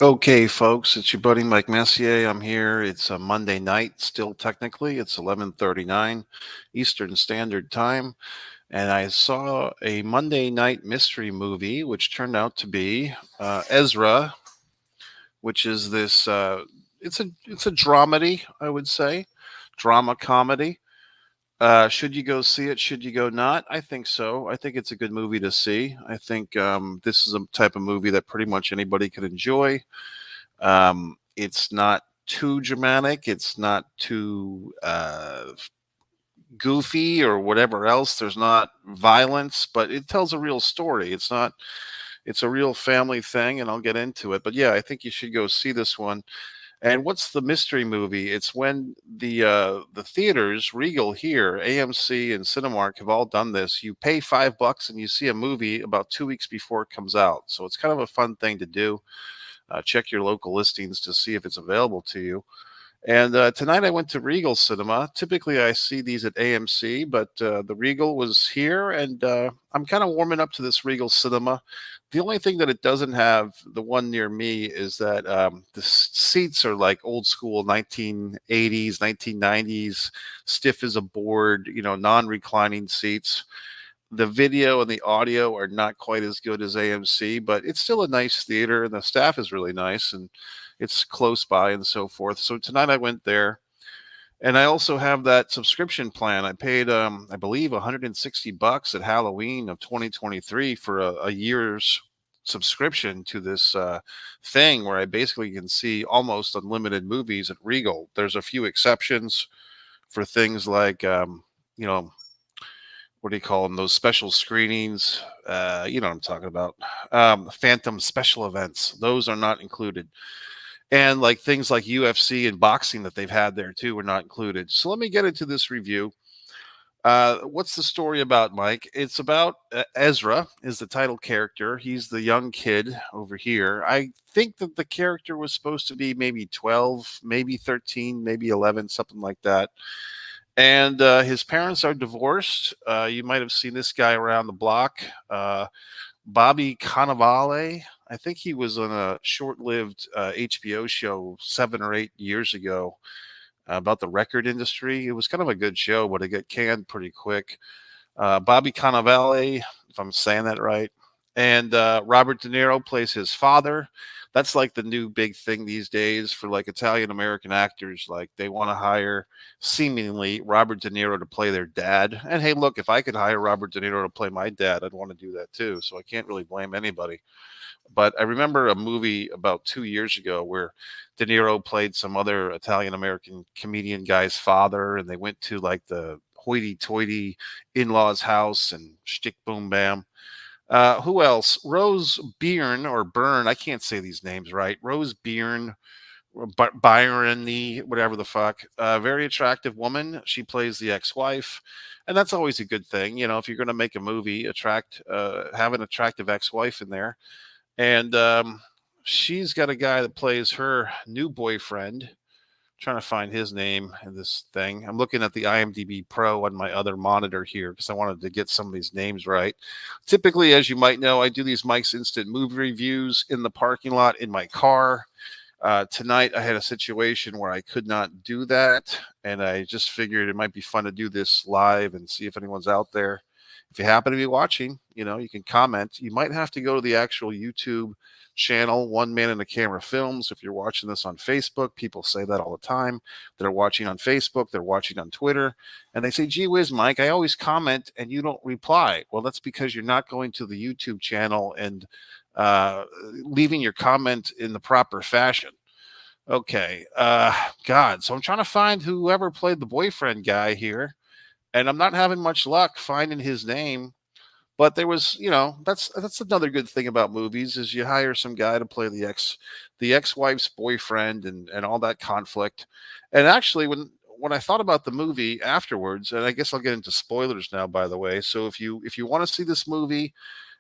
Okay, folks, it's your buddy Mike Messier. I'm here. It's a Monday night, still technically. It's 11:39 Eastern Standard Time, and I saw a Monday night mystery movie, which turned out to be Ezra, which is this. It's a dramedy, I would say, drama comedy. Should you go see it? Should you go not? I think so. I think it's a good movie to see. I think this is a type of movie that pretty much anybody could enjoy. It's not too dramatic. It's not too goofy or whatever else. There's not violence, but it tells a real story. It's not. It's a real family thing, and I'll get into it. But yeah, I think you should go see this one. And what's the mystery movie? It's when the theaters, Regal here, AMC, and Cinemark have all done this. You pay $5 and you see a movie about 2 weeks before it comes out. So it's kind of a fun thing to do. Check your local listings to see if it's available to you. And tonight I went to Regal Cinema. Typically I see these at AMC, but the Regal was here, and I'm kind of warming up to this Regal Cinema. The only thing that it doesn't have, the one near me, is that the seats are like old school 1980s, 1990s, stiff as a board, non-reclining seats. The video and the audio are not quite as good as AMC, but it's still a nice theater, and the staff is really nice, and it's close by and so forth. So tonight I went there, and I also have that subscription plan. I paid, I believe, $160 at Halloween of 2023 for a year's subscription to this thing where I basically can see almost unlimited movies at Regal. There's a few exceptions for things like, you know, what do you call them? Those special screenings. You know what I'm talking about. Phantom special events. Those are not included. And like things like UFC and boxing that they've had there too were not included. So let me get into this review. What's the story about, Mike? It's about Ezra is the title character. He's the young kid over here. I think that the character was supposed to be maybe 12, maybe 13, maybe 11, something like that. And his parents are divorced. You might have seen this guy around the block, Bobby Cannavale. I think he was on a short-lived HBO show 7 or 8 years ago about the record industry. It was kind of a good show, but it got canned pretty quick. Bobby Cannavale, if I'm saying that right, and Robert De Niro plays his father. That's like the new big thing these days for like Italian American actors. Like they want to hire seemingly Robert De Niro to play their dad. And hey, look, if I could hire Robert De Niro to play my dad, I'd want to do that too. So I can't really blame anybody. But I remember a movie about 2 years ago where De Niro played some other Italian American comedian guy's father, and they went to like the hoity toity in law's house and shtick boom bam. Who else? Rose Byrne or Byrne. I can't say these names right. Rose Byrne, or Byron, the whatever the fuck. Very attractive woman. She plays the ex-wife, and that's always a good thing. You know, if you're going to make a movie, have an attractive ex-wife in there. And she's got a guy that plays her new boyfriend. Trying to find his name in this thing. I'm looking at the IMDb Pro on my other monitor here because I wanted to get some of these names right. Typically, as you might know, I do these Mike's Instant Movie reviews in the parking lot in my car. Tonight, I had a situation where I could not do that, and I just figured it might be fun to do this live and see if anyone's out there. If you happen to be watching, you can comment. You might have to go to the actual YouTube channel, One Man in a Camera Films. If you're watching this on Facebook, people say that all the time. They're watching on Facebook, they're watching on Twitter, and they say, gee whiz, Mike, I always comment and you don't reply. Well, that's because you're not going to the YouTube channel and leaving your comment in the proper fashion. Okay. God. So I'm trying to find whoever played the boyfriend guy here, and I'm not having much luck finding his name. But there was, that's another good thing about movies is you hire some guy to play the ex-wife's boyfriend and all that conflict. And actually, when I thought about the movie afterwards, and I guess I'll get into spoilers now, by the way. So if you want to see this movie,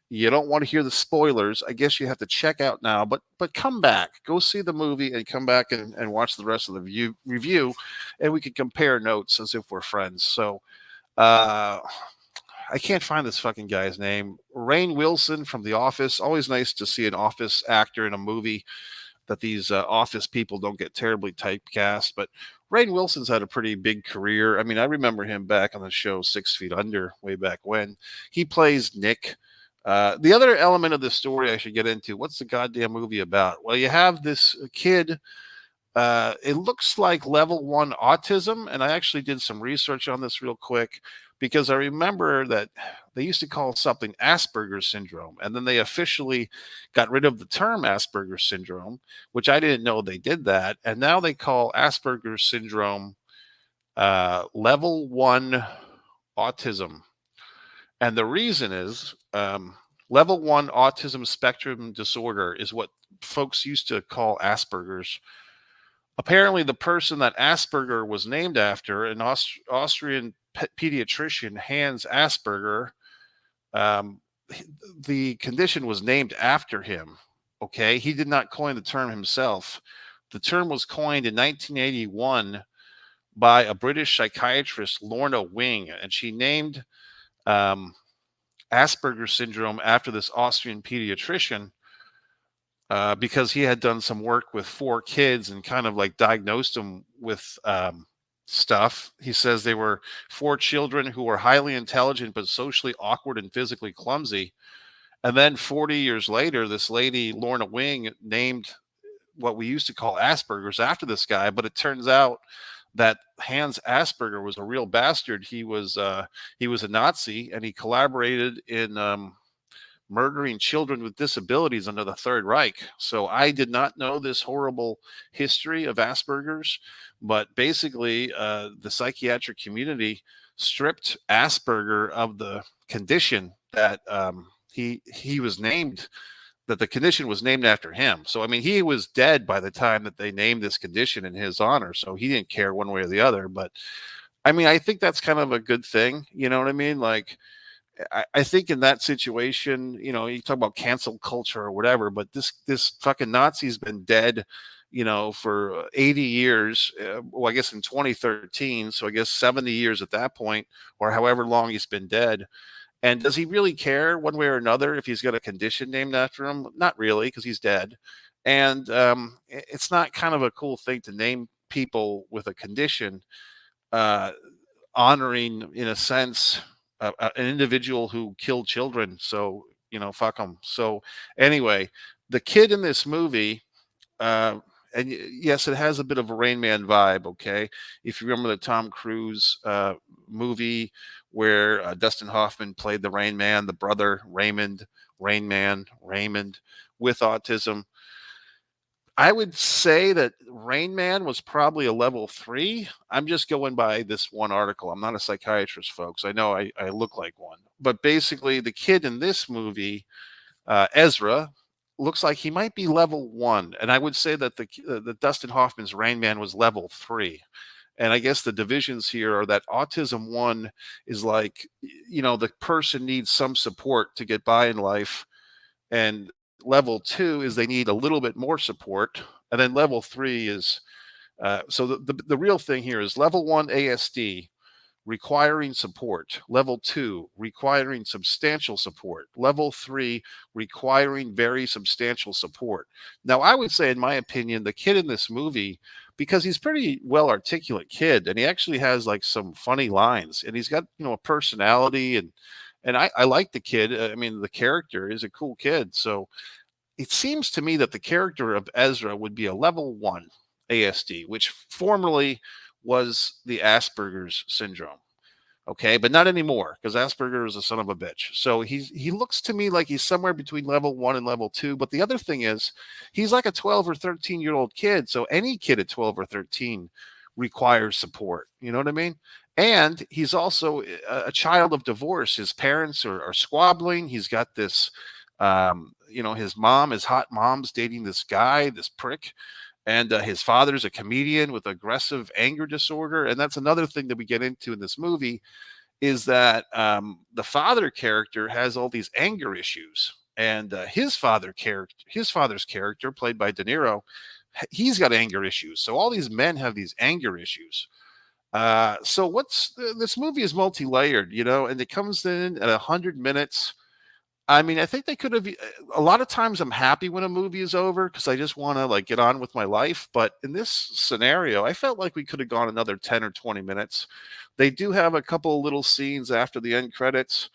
you don't want to hear the spoilers, I guess you have to check out now. But come back, go see the movie, and come back and watch the rest of the review, and we can compare notes as if we're friends. So. Uh, I can't find this fucking guy's name. Rainn Wilson from The Office. Always nice to see an Office actor in a movie that these office people don't get terribly typecast. But Rainn Wilson's had a pretty big career. I mean, I remember him back on the show 6 Feet Under way back when. He plays Nick. The other element of the story I should get into, what's the goddamn movie about? Well, you have this kid. It looks like level 1 autism. And I actually did some research on this real quick because I remember that they used to call something Asperger's syndrome. And then they officially got rid of the term Asperger's syndrome, which I didn't know they did that. And now they call Asperger's syndrome level 1 autism. And the reason is level 1 autism spectrum disorder is what folks used to call Asperger's. Apparently, the person that Asperger was named after, an Austrian pediatrician, Hans Asperger, um, the condition was named after him. Okay, he did not coin the term himself. The term was coined in 1981 by a British psychiatrist, Lorna Wing, and she named Asperger's syndrome after this Austrian pediatrician because he had done some work with 4 kids and kind of like diagnosed them with stuff. He says they were 4 children who were highly intelligent but socially awkward and physically clumsy. And then 40 years later, this lady, Lorna Wing, named what we used to call Asperger's after this guy. But it turns out that Hans Asperger was a real bastard. He was a Nazi, and he collaborated in murdering children with disabilities under the Third Reich. So I did not know this horrible history of Asperger's, but basically the psychiatric community stripped Asperger of the condition that he was named, that the condition was named after him. So, I mean, he was dead by the time that they named this condition in his honor. So he didn't care one way or the other. But I mean, I think that's kind of a good thing. You know what I mean? Like, I think in that situation, you know, you talk about cancel culture or whatever, but this fucking Nazi's been dead, you know, for 80 years. Well, I guess in 2013, so I guess 70 years at that point, or however long he's been dead. And does he really care one way or another if he's got a condition named after him? Not really, because he's dead. And it's not kind of a cool thing to name people with a condition, honoring, in a sense, an individual who killed children. So, you know, fuck them. So anyway, the kid in this movie, and yes, it has a bit of a Rain Man vibe. Okay, if you remember the Tom Cruise movie where Dustin Hoffman played the Rain Man, the brother Raymond, Rain Man, Raymond, with autism. I would say that Rain Man was probably a level 3. I'm just going by this one article. I'm not a psychiatrist, folks. I know I look like one. But basically, the kid in this movie, Ezra, looks like he might be level 1. And I would say that the Dustin Hoffman's Rain Man was level 3. And I guess the divisions here are that autism 1 is like, you know, the person needs some support to get by in life. And level 2 is they need a little bit more support. And then level 3 is, so the real thing here is level 1 ASD, requiring support. Level 2, requiring substantial support. Level 3, requiring very substantial support. Now, I would say, in my opinion, the kid in this movie, because he's pretty well articulate kid, and he actually has like some funny lines, and he's got, you know, a personality, and I like the kid. I mean, the character is a cool kid. So it seems to me that the character of Ezra would be a level 1 ASD, which formerly was the Asperger's syndrome. Okay, but not anymore, because Asperger is a son of a bitch. So he looks to me like he's somewhere between level 1 and level 2. But the other thing is, he's like a 12 or 13-year-old kid. So any kid at 12 or 13 requires support. You know what I mean? And he's also a child of divorce. His parents are squabbling. He's got this, you know, his hot mom's dating this guy, this prick. And his father's a comedian with aggressive anger disorder. And that's another thing that we get into in this movie, is that the father character has all these anger issues. And his father's character, played by De Niro, he's got anger issues. So all these men have these anger issues. So this movie is multi-layered, you know, and it comes in at 100 minutes. I mean, I think they could have. A lot of times, I'm happy when a movie is over because I just want to like get on with my life. But in this scenario, I felt like we could have gone another 10 or 20 minutes. They do have a couple of little scenes after the end credits,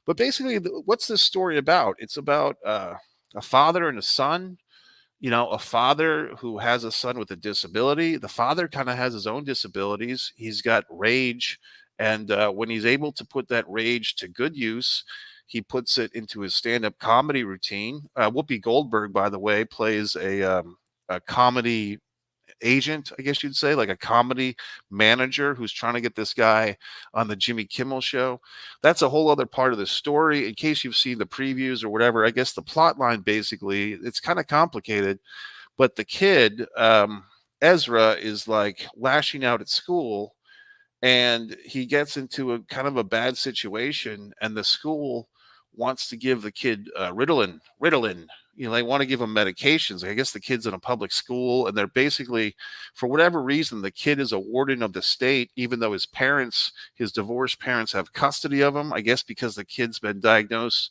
but basically, what's this story about? It's about a father and a son. A father who has a son with a disability. The father kind of has his own disabilities. He's got rage. And when he's able to put that rage to good use, he puts it into his stand up comedy routine. Whoopi Goldberg, by the way, plays a comedy agent, I guess you'd say, like a comedy manager who's trying to get this guy on the Jimmy Kimmel show. That's a whole other part of the story. In case you've seen the previews or whatever, I guess the plot line basically, it's kind of complicated, but the kid, Ezra, is like lashing out at school, and he gets into a kind of a bad situation, and the school wants to give the kid Ritalin. They want to give him medications. I guess the kid's in a public school, and they're basically, for whatever reason, the kid is a warden of the state, even though his divorced parents, have custody of him. I guess because the kid's been diagnosed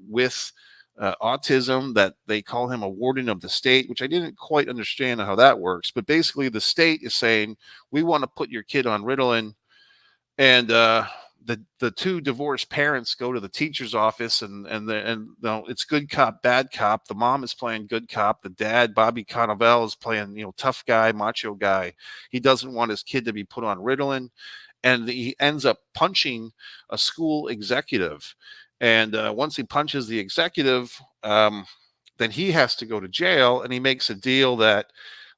with autism, that they call him a warden of the state, which I didn't quite understand how that works. But basically, the state is saying, we want to put your kid on Ritalin. And the two divorced parents go to the teacher's office, and no, it's good cop, bad cop. The mom is playing good cop. The dad, Bobby Cannavale, is playing tough guy, macho guy. He doesn't want his kid to be put on Ritalin, and he ends up punching a school executive. And once he punches the executive, then he has to go to jail, and he makes a deal that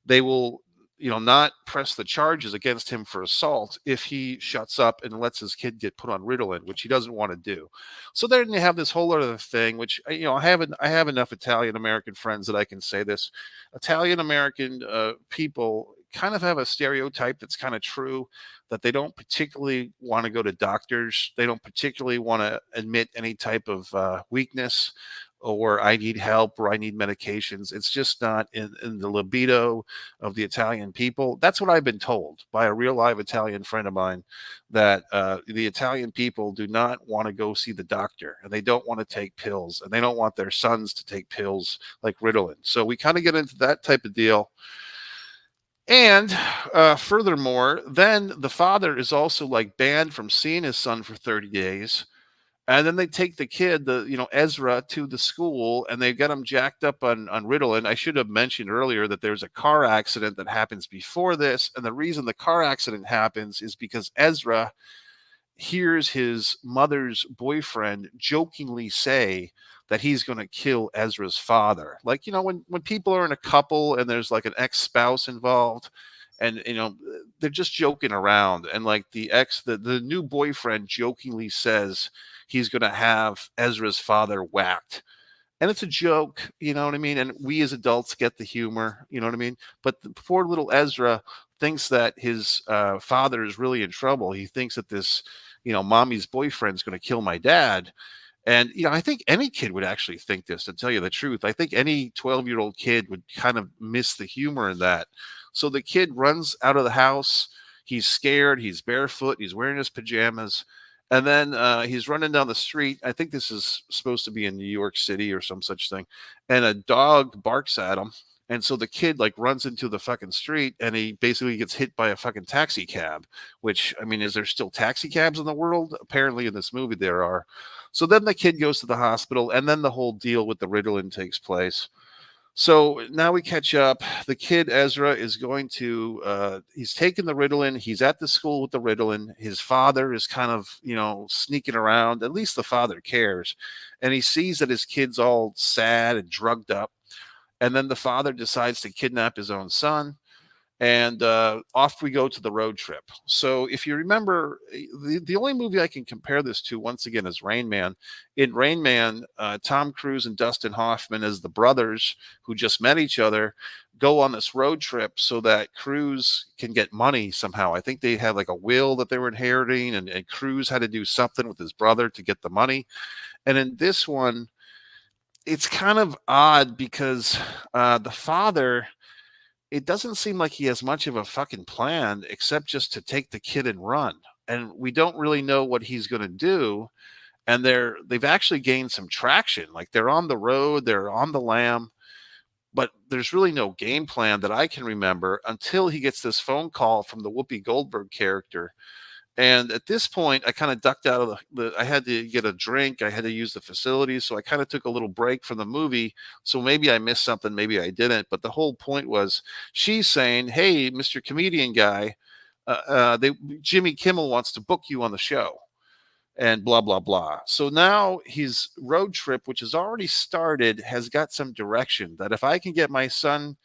they will not press the charges against him for assault if he shuts up and lets his kid get put on Ritalin, which he doesn't want to do. So then you have this whole other thing, which I have enough Italian American friends that I can say this. Italian American people kind of have a stereotype that's kind of true, that they don't particularly want to go to doctors. They don't particularly want to admit any type of weakness, or I need help, or I need medications. It's just not in the libido of the Italian people. That's what I've been told by a real live Italian friend of mine, that the Italian people do not want to go see the doctor, and they don't want to take pills, and they don't want their sons to take pills like Ritalin. So we kind of get into that type of deal. And furthermore, then the father is also like banned from seeing his son for 30 days. And then they take the kid, Ezra, to the school, and they get him jacked up on Ritalin. I should have mentioned earlier that there's a car accident that happens before this. And the reason the car accident happens is because Ezra hears his mother's boyfriend jokingly say that he's going to kill Ezra's father. Like, when people are in a couple and there's like an ex-spouse involved, and they're just joking around, and like the new boyfriend jokingly says he's going to have Ezra's father whacked. And it's a joke, you know what I mean? And we as adults get the humor, you know what I mean? But the poor little Ezra thinks that his father is really in trouble. He thinks that this, mommy's boyfriend's going to kill my dad. And, I think any kid would actually think this, to tell you the truth. I think any 12-year-old kid would kind of miss the humor in that. So the kid runs out of the house. He's scared. He's barefoot. He's wearing his pajamas. And then he's running down the street. I think this is supposed to be in New York City or some such thing. And a dog barks at him. And so the kid like runs into the fucking street, and he basically gets hit by a fucking taxi cab, which, I mean, is there still taxi cabs in the world? Apparently in this movie there are. So then the kid goes to the hospital, and then the whole deal with the Ritalin takes place. So now we catch up. The kid, Ezra, is going to, he's taken the Ritalin. He's at the school with the Ritalin. His father is kind of, sneaking around. At least the father cares. And he sees that his kid's all sad and drugged up. And then the father decides to kidnap his own son. And off we go to the road trip. So if you remember, the only movie I can compare this to, once again, is Rain Man. In Rain Man, Tom Cruise and Dustin Hoffman, as the brothers who just met each other, go on this road trip so that Cruise can get money somehow. I think they had like a will that they were inheriting, and Cruise had to do something with his brother to get the money. And in this one, it's kind of odd because the father, it doesn't seem like he has much of a fucking plan except just to take the kid and run. And we don't really know what he's going to do. and they've actually gained some traction. Like they're on the road, they're on the lam, but there's really no game plan that I can remember until he gets this phone call from the Whoopi Goldberg character. And at this point, I kind of ducked out of I had to get a drink. I had to use the facilities. So I kind of took a little break from the movie. So maybe I missed something, maybe I didn't. But the whole point was she's saying, "Hey, Mr. Comedian guy, Jimmy Kimmel wants to book you on the show." And blah blah blah. So now his road trip, which has already started, has got some direction. That if I can get my son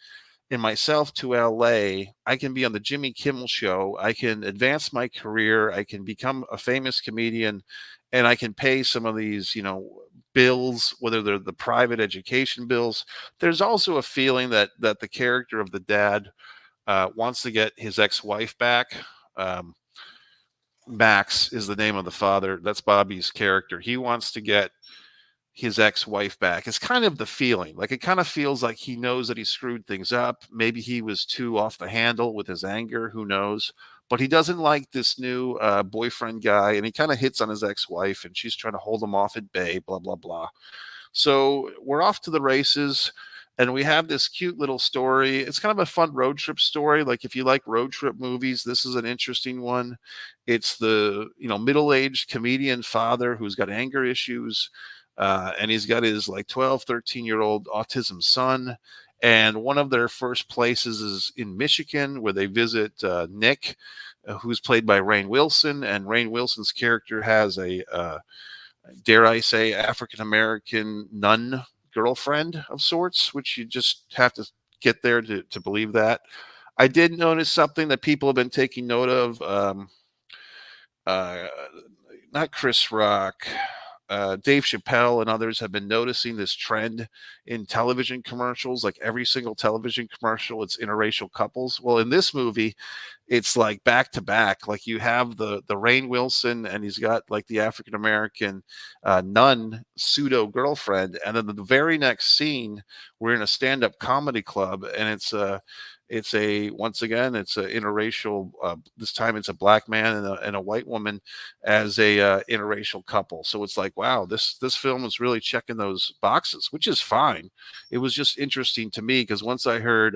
and myself to LA, I can be on the Jimmy Kimmel show. I can advance my career. I can become a famous comedian, and I can pay some of these, bills, whether they're the private education bills. There's also a feeling that the character of the dad wants to get his ex-wife back. Max is the name of the father. That's Bobby's character. He wants to get his ex-wife back. It's kind of the feeling. Like it kind of feels like he knows that he screwed things up. Maybe he was too off the handle with his anger. Who knows? But he doesn't like this new boyfriend guy, and he kind of hits on his ex-wife, and she's trying to hold him off at bay. Blah blah blah. So we're off to the races, and we have this cute little story. It's kind of a fun road trip story. Like if you like road trip movies, this is an interesting one. It's the middle-aged comedian father who's got anger issues, and he's got his like 12, 13-year-old autism son. And one of their first places is in Michigan, where they visit Nick, who's played by Rainn Wilson. And Rainn Wilson's character has a dare I say, African American nun girlfriend of sorts, which you just have to get there to believe that. I did notice something that people have been taking note of. Uh, Not Chris Rock, Dave Chappelle and others have been noticing this trend in television commercials. Like every single television commercial, it's interracial couples. Well, in this movie, it's like back to back. Like you have the Rainn Wilson, and he's got like the African American nun pseudo girlfriend, and then the very next scene, we're in a stand up comedy club, and it's a once again it's a interracial. This time it's a black man and a white woman as a interracial couple. So it's like, wow, this film is really checking those boxes, which is fine. It was just interesting to me because once I heard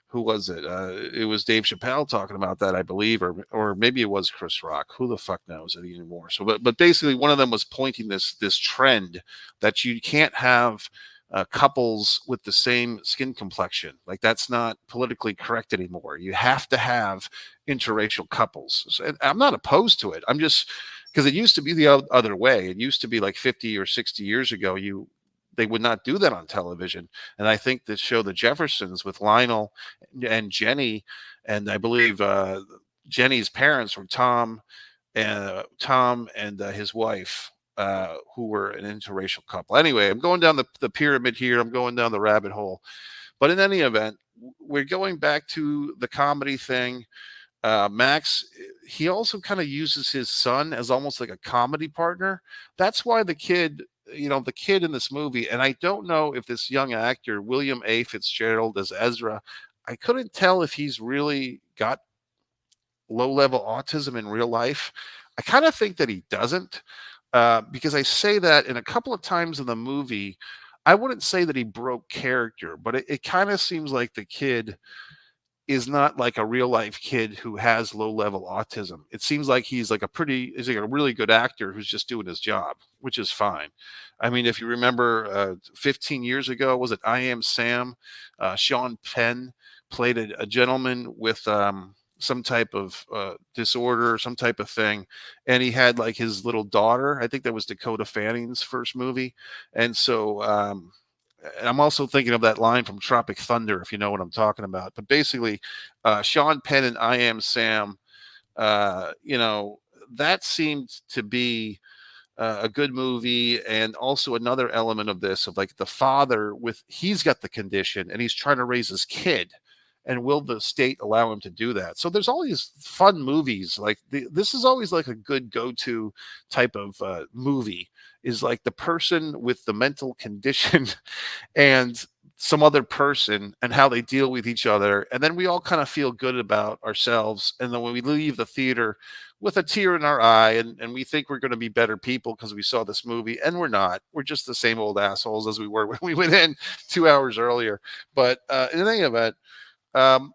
who was it? It was Dave Chappelle talking about that, I believe, or maybe it was Chris Rock. Who the fuck knows it anymore? So, but basically, one of them was pointing this trend that you can't have couples with the same skin complexion. Like that's not politically correct anymore. You have to have interracial couples. So, and I'm not opposed to it. I'm just because it used to be the other way. It used to be like 50 or 60 years ago. They would not do that on television. And I think the show The Jeffersons with Lionel and Jenny, and I believe Jenny's parents were Tom and his wife, who were an interracial couple. Anyway, I'm going down the pyramid here. I'm going down the rabbit hole. But in any event, we're going back to the comedy thing. Max, he also kind of uses his son as almost like a comedy partner. That's why the kid in this movie, and I don't know if this young actor, William A. Fitzgerald as Ezra, I couldn't tell if he's really got low-level autism in real life. I kind of think that he doesn't, because I say that in a couple of times in the movie, I wouldn't say that he broke character, but it kind of seems like the kid is not like a real life kid who has low level autism. It seems like he's like a really good actor who's just doing his job, which is fine. I mean, if you remember 15 years ago, was it I Am Sam? Sean Penn played a gentleman with some type of disorder, some type of thing. And he had like his little daughter. I think that was Dakota Fanning's first movie. And so, and I'm also thinking of that line from Tropic Thunder, if you know what I'm talking about. But basically, Sean Penn and I Am Sam, that seemed to be a good movie. And also another element of this, of like the father he's got the condition and he's trying to raise his kid. And will the state allow him to do that? So there's all these fun movies. Like this is always like a good go-to type of movie, is like the person with the mental condition and some other person and how they deal with each other. And then we all kind of feel good about ourselves. And then when we leave the theater with a tear in our eye and we think we're going to be better people because we saw this movie, and we're not. We're just the same old assholes as we were when we went in 2 hours earlier. But in any event, um,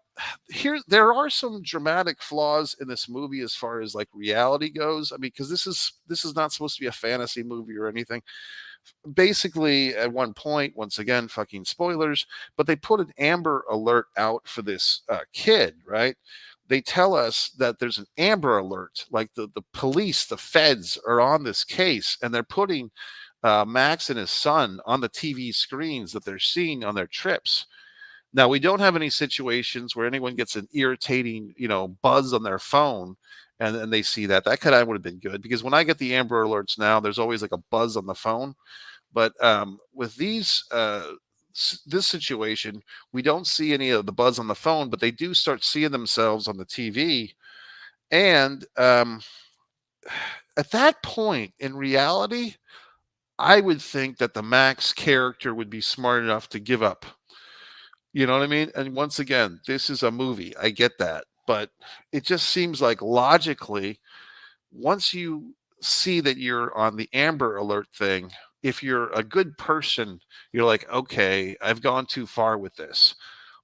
there are some dramatic flaws in this movie as far as like reality goes. I mean, because this is not supposed to be a fantasy movie or anything. Basically, at one point, once again, fucking spoilers, but they put an Amber Alert out for this kid, right? They tell us that there's an Amber Alert, like the police, the feds are on this case, and they're putting Max and his son on the TV screens that they're seeing on their trips. Now, we don't have any situations where anyone gets an irritating, buzz on their phone and they see that. That could have would have been good because when I get the Amber Alerts now, there's always like a buzz on the phone. But with this situation, we don't see any of the buzz on the phone, but they do start seeing themselves on the TV. And at that point, in reality, I would think that the Max character would be smart enough to give up. You know what I mean? And once again, this is a movie. I get that. But it just seems like logically, once you see that you're on the Amber Alert thing, if you're a good person, you're like, okay, I've gone too far with this.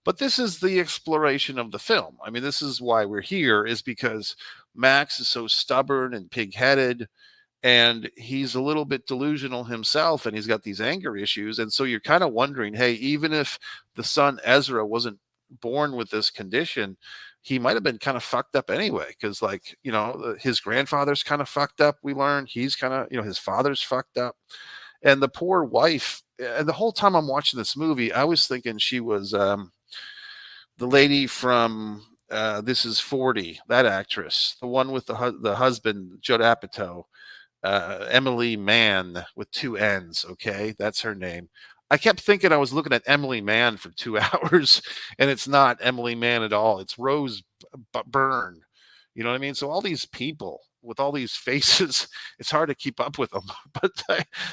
But this is the exploration of the film. I mean, this is why we're here, is because Max is so stubborn and pig-headed, and he's a little bit delusional himself, and he's got these anger issues. And so you're kind of wondering, hey, even if the son Ezra wasn't born with this condition, he might have been kind of fucked up anyway, because like, his grandfather's kind of fucked up. We learned he's kind of, his father's fucked up, and the poor wife. And the whole time I'm watching this movie, I was thinking she was the lady from This Is 40, that actress, the one with the husband, Judd Apatow. Emily Mann with two N's. Okay, that's her name. I kept thinking I was looking at Emily Mann for 2 hours, and it's not Emily Mann at all. It's Rose Byrne. You know what I mean? So all these people with all these faces, it's hard to keep up with them. But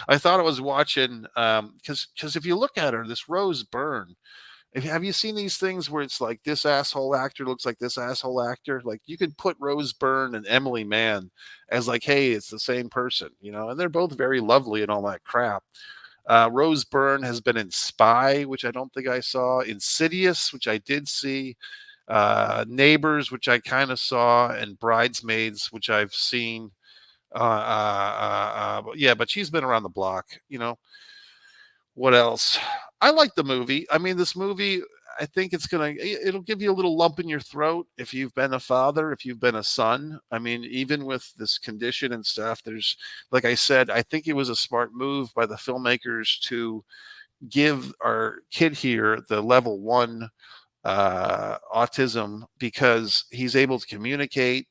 I thought I was watching because if you look at her, this Rose Byrne, have you seen these things where it's like this asshole actor looks like this asshole actor? Like you could put Rose Byrne and Emily Mann as like, hey, it's the same person, and they're both very lovely and all that crap. Rose Byrne has been in Spy, which I don't think I saw, Insidious, which I did see, Neighbors, which I kind of saw, and Bridesmaids, which I've seen. Yeah, but she's been around the block. What else? I like the movie. I mean, this movie, I think it'll give you a little lump in your throat if you've been a father, if you've been a son. I mean, even with this condition and stuff, like I said, I think it was a smart move by the filmmakers to give our kid here the level 1 autism, because he's able to communicate.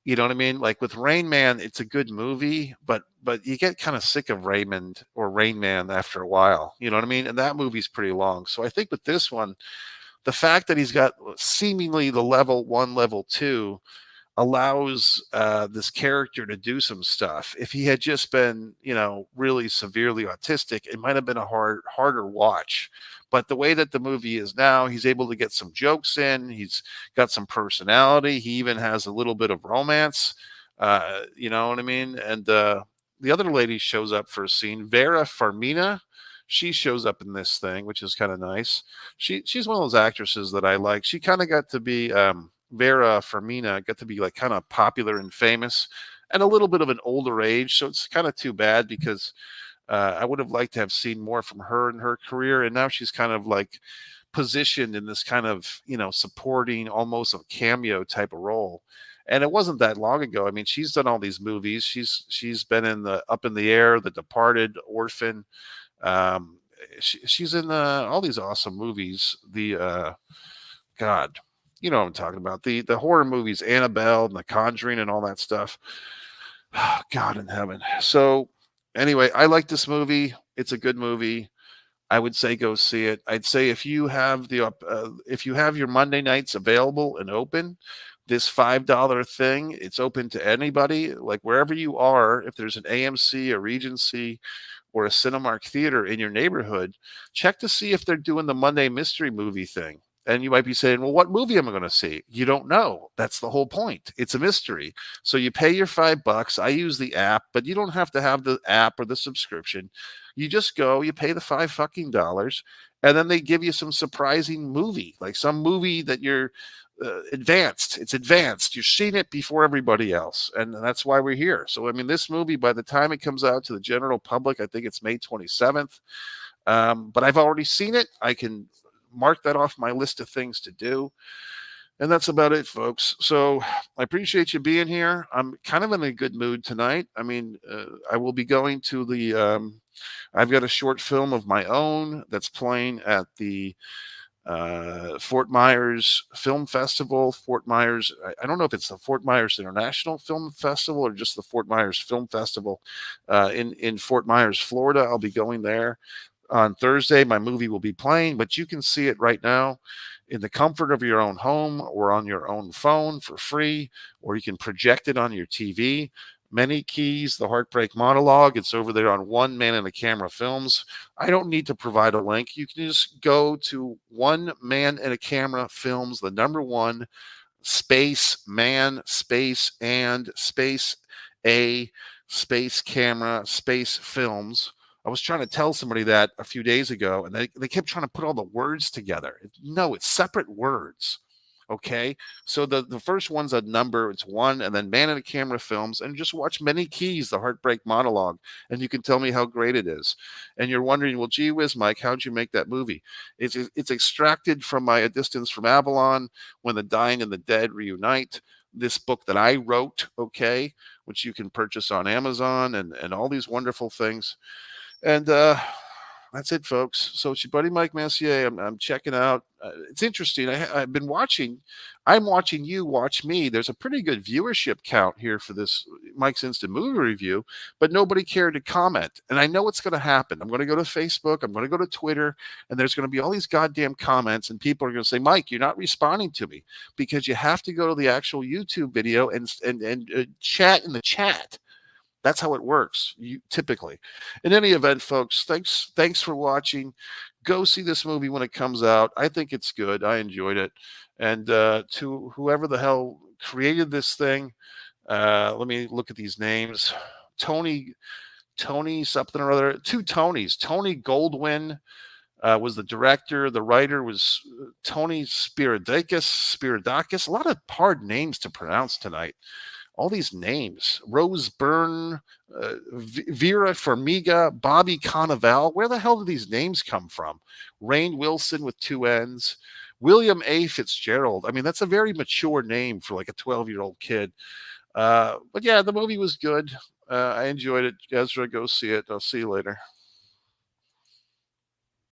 You know what I mean? Like with Rain Man, it's a good movie, but you get kind of sick of Raymond or Rain Man after a while. You know what I mean? And that movie's pretty long. So I think with this one, the fact that he's got seemingly the level 1, level 2, allows this character to do some stuff. If he had just been, really severely autistic, it might have been a harder watch. But the way that the movie is now, he's able to get some jokes in. He's got some personality. He even has a little bit of romance. You know what I mean? And the other lady shows up for a scene, Vera Farmiga. She shows up in this thing, which is kind of nice. She's one of those actresses that I like. She kind of got to be Vera Farmiga got to be like kind of popular and famous at a little bit of an older age. So it's kind of too bad because I would have liked to have seen more from her in her career. And now she's kind of like positioned in this kind of, supporting, almost a cameo type of role. And it wasn't that long ago. I mean, she's done all these movies. She's been in the Up in the Air, The Departed, Orphan. She's in all these awesome movies. God, you know what I'm talking about. The horror movies, Annabelle and The Conjuring and all that stuff. God in heaven. So anyway, I like this movie. It's a good movie. I would say go see it. I'd say if you have your Monday nights available and open, this $5 thing, it's open to anybody, like wherever you are. If there's an AMC, a Regency, or a Cinemark theater in your neighborhood, check to see if they're doing the Monday mystery movie thing. And you might be saying, well, what movie am I going to see? You don't know. That's the whole point. It's a mystery. So you pay your $5. I use the app, but you don't have to have the app or the subscription. You just go, you pay the $5 and then they give you some surprising movie, like some movie that you're advanced. It's advanced. You've seen it before everybody else, and that's why we're here. So, I mean, this movie, by the time it comes out to the general public, I think it's May 27th. But I've already seen it. I can mark that off my list of things to do. And that's about it, folks. So I appreciate you being here. I'm kind of in a good mood tonight. I mean, I will be going to I've got a short film of my own that's playing at the Fort Myers Film Festival. Fort Myers, I don't know if it's the Fort Myers International Film Festival or just the Fort Myers Film Festival in Fort Myers, Florida. I'll be going there on Thursday. My movie will be playing, but you can see it right now in the comfort of your own home or on your own phone for free, or you can project it on your TV. Many Keys, The Heartbreak Monologue. It's over there on One Man and a Camera Films. I don't need to provide a link. You can just go to One Man and a Camera Films, the number one, space man, space and space a space camera, space films. I was trying to tell somebody that a few days ago, and they kept trying to put all the words together. No, it's separate words. Okay, so the first one's a number, it's one, and then Man in a Camera Films, and just watch Many Keys, The Heartbreak Monologue, and you can tell me how great it is. And you're wondering, well, gee whiz, Mike, how'd you make that movie? It's extracted from my A Distance from Avalon, When the Dying and the Dead Reunite, this book that I wrote, okay, which you can purchase on Amazon and all these wonderful things. And that's it, folks. So it's your buddy Mike Messier. I'm checking out. It's interesting. I've been watching. I'm watching you watch me. There's a pretty good viewership count here for this Mike's Instant Movie Review, but nobody cared to comment. And I know what's going to happen. I'm going to go to Facebook. I'm going to go to Twitter, and there's going to be all these goddamn comments, and people are going to say, Mike, you're not responding to me, because you have to go to the actual YouTube video and chat in the chat. That's how it works, typically. In any event, folks, thanks for watching. Go see this movie when it comes out. I think it's good. I enjoyed it. And to whoever the hell created this thing, let me look at these names. Tony something or other. Two Tonys. Tony Goldwyn was the director. The writer was Tony Spiridakis. A lot of hard names to pronounce tonight. All these names: Rose Byrne, Vera Farmiga, Bobby Cannavale. Where the hell do these names come from? Rainn Wilson with two N's. William A. Fitzgerald. I mean, that's a very mature name for like a 12-year-old kid. But yeah, the movie was good. I enjoyed it. Ezra, go see it. I'll see you later.